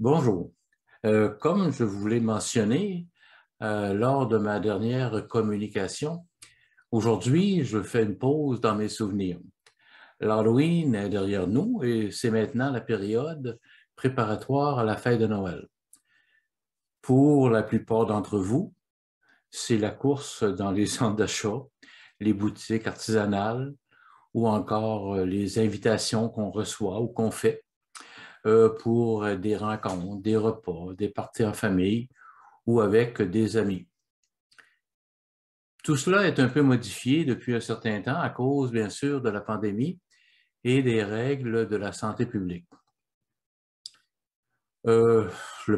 Bonjour. Comme je vous l'ai mentionné lors de ma dernière communication, aujourd'hui, je fais une pause dans mes souvenirs. L'Halloween est derrière nous et c'est maintenant la période préparatoire à la fête de Noël. Pour la plupart d'entre vous, c'est la course dans les centres d'achat, les boutiques artisanales ou encore les invitations qu'on reçoit ou qu'on fait pour des rencontres, des repas, des parties en famille ou avec des amis. Tout cela est un peu modifié depuis un certain temps à cause, bien sûr, de la pandémie et des règles de la santé publique. Le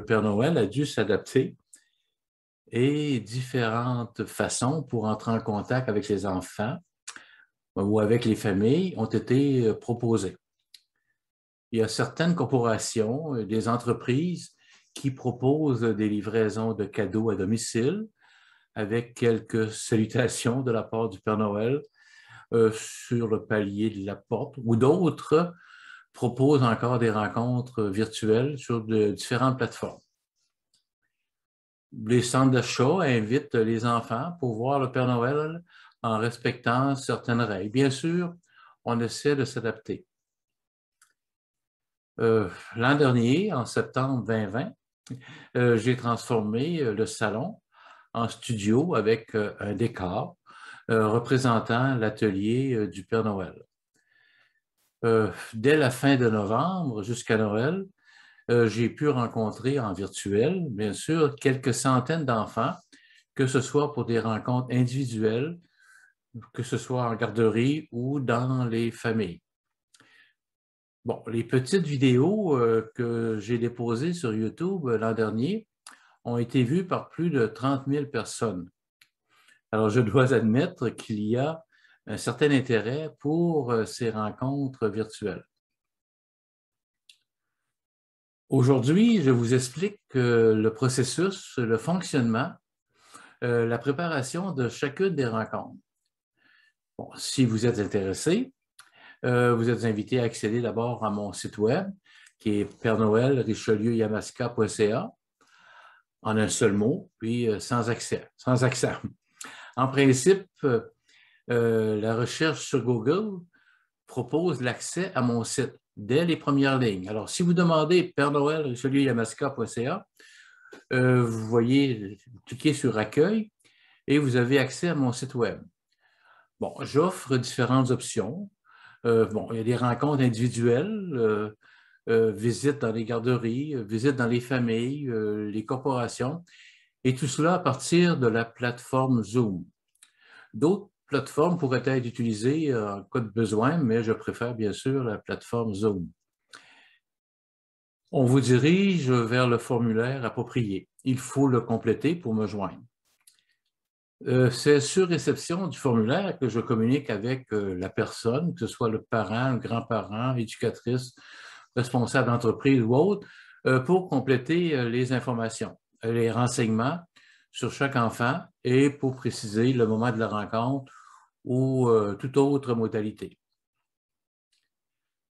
Père Noël a dû s'adapter et différentes façons pour entrer en contact avec les enfants ou avec les familles ont été proposées. Il y a certaines corporations, des entreprises qui proposent des livraisons de cadeaux à domicile avec quelques salutations de la part du Père Noël sur le palier de la porte, ou d'autres proposent encore des rencontres virtuelles sur de différentes plateformes. Les centres d'achat invitent les enfants pour voir le Père Noël en respectant certaines règles. Bien sûr, on essaie de s'adapter. L'an dernier, en septembre 2020, j'ai transformé le salon en studio avec un décor représentant l'atelier du Père Noël. Dès la fin de novembre jusqu'à Noël, j'ai pu rencontrer en virtuel, bien sûr, quelques centaines d'enfants, que ce soit pour des rencontres individuelles, que ce soit en garderie ou dans les familles. Bon, les petites vidéos que j'ai déposées sur YouTube l'an dernier ont été vues par plus de 30 000 personnes. Alors, je dois admettre qu'il y a un certain intérêt pour ces rencontres virtuelles. Aujourd'hui, je vous explique le processus, le fonctionnement, la préparation de chacune des rencontres. Bon, si vous êtes intéressé, vous êtes invité à accéder d'abord à mon site web qui est pernnoelrichelieu-yamaska.ca en un seul mot, puis sans accent. En principe, la recherche sur Google propose l'accès à mon site dès les premières lignes. Alors, si vous demandez pernnoelrichelieu-yamaska.ca, vous voyez, vous cliquez sur Accueil et vous avez accès à mon site web. Bon, j'offre différentes options. Bon, il y a des rencontres individuelles, visites dans les garderies, visites dans les familles, les corporations, et tout cela à partir de la plateforme Zoom. D'autres plateformes pourraient être utilisées en cas de besoin, mais je préfère bien sûr la plateforme Zoom. On vous dirige vers le formulaire approprié. Il faut le compléter pour me joindre. C'est sur réception du formulaire que je communique avec la personne, que ce soit le parent, le grand-parent, éducatrice, responsable d'entreprise ou autre, pour compléter les informations, les renseignements sur chaque enfant et pour préciser le moment de la rencontre ou toute autre modalité.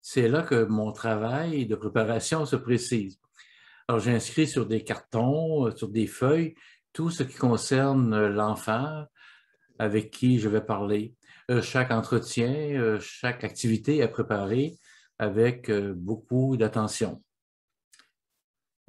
C'est là que mon travail de préparation se précise. Alors, j'inscris sur des cartons, sur des feuilles, tout ce qui concerne l'enfant avec qui je vais parler. Chaque entretien, chaque activité à préparer avec beaucoup d'attention.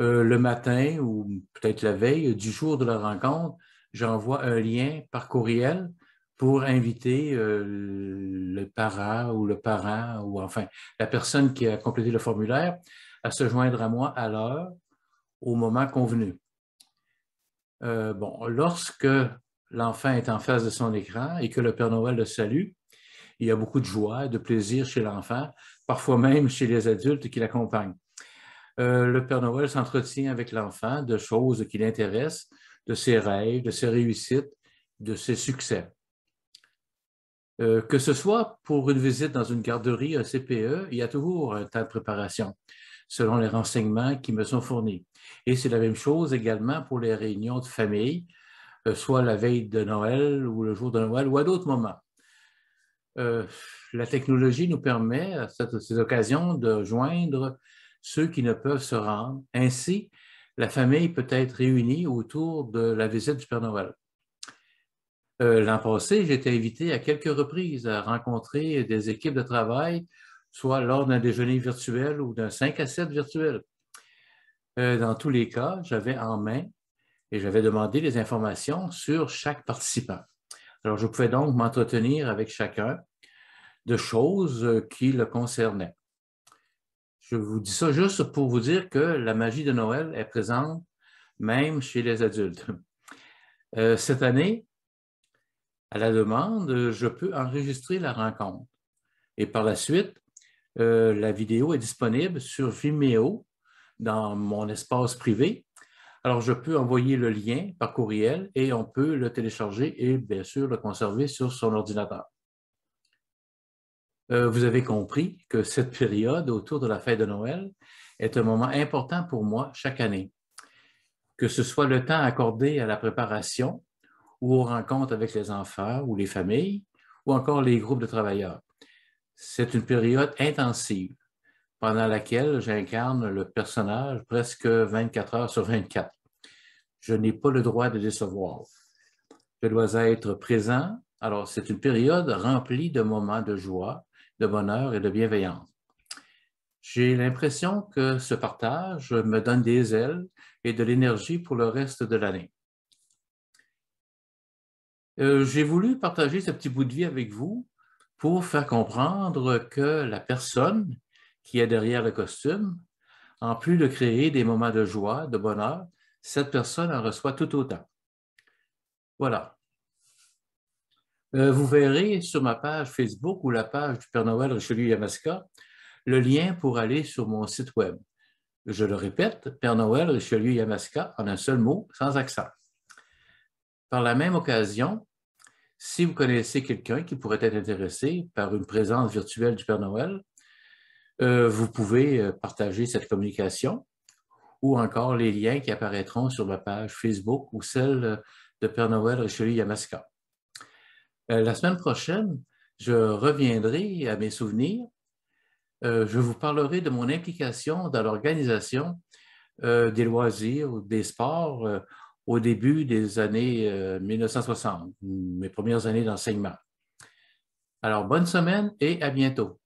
Le matin ou peut-être la veille du jour de la rencontre, j'envoie un lien par courriel pour inviter le parent ou enfin la personne qui a complété le formulaire à se joindre à moi à l'heure, au moment convenu. Bon, lorsque l'enfant est en face de son écran et que le Père Noël le salue, il y a beaucoup de joie et de plaisir chez l'enfant, parfois même chez les adultes qui l'accompagnent. Le Père Noël s'entretient avec l'enfant de choses qui l'intéressent, de ses rêves, de ses réussites, de ses succès. Que ce soit pour une visite dans une garderie, un CPE, il y a toujours un temps de préparation, selon les renseignements qui me sont fournis. Et c'est la même chose également pour les réunions de famille, soit la veille de Noël ou le jour de Noël ou à d'autres moments. La technologie nous permet à ces occasions de joindre ceux qui ne peuvent se rendre. Ainsi, la famille peut être réunie autour de la visite du Père Noël. L'an passé, j'ai été invité à quelques reprises à rencontrer des équipes de travail, soit lors d'un déjeuner virtuel ou d'un 5 à 7 virtuel. Dans tous les cas, j'avais en main et j'avais demandé des informations sur chaque participant. Alors, je pouvais donc m'entretenir avec chacun de choses qui le concernaient. Je vous dis ça juste pour vous dire que la magie de Noël est présente même chez les adultes. Cette année, à la demande, je peux enregistrer la rencontre. Et par la suite, la vidéo est disponible sur Vimeo dans mon espace privé. Alors, je peux envoyer le lien par courriel et on peut le télécharger et bien sûr le conserver sur son ordinateur. Vous avez compris que cette période autour de la fête de Noël est un moment important pour moi chaque année. Que ce soit le temps accordé à la préparation ou aux rencontres avec les enfants ou les familles ou encore les groupes de travailleurs. C'est une période intensive pendant laquelle j'incarne le personnage presque 24 heures sur 24. Je n'ai pas le droit de décevoir. Je dois être présent. Alors, c'est une période remplie de moments de joie, de bonheur et de bienveillance. J'ai l'impression que ce partage me donne des ailes et de l'énergie pour le reste de l'année. J'ai voulu partager ce petit bout de vie avec vous pour faire comprendre que la personne qui est derrière le costume, en plus de créer des moments de joie, de bonheur, cette personne en reçoit tout autant. Voilà. Vous verrez sur ma page Facebook ou la page du Père Noël Richelieu-Yamaska le lien pour aller sur mon site web. Je le répète, Père Noël Richelieu-Yamaska en un seul mot, sans accent. Par la même occasion, si vous connaissez quelqu'un qui pourrait être intéressé par une présence virtuelle du Père Noël, vous pouvez partager cette communication ou encore les liens qui apparaîtront sur ma page Facebook ou celle de Père Noël Richelieu-Yamaska. La semaine prochaine, je reviendrai à mes souvenirs. Je vous parlerai de mon implication dans l'organisation des loisirs ou des sports au début des années 1960, mes premières années d'enseignement. Alors, bonne semaine et à bientôt.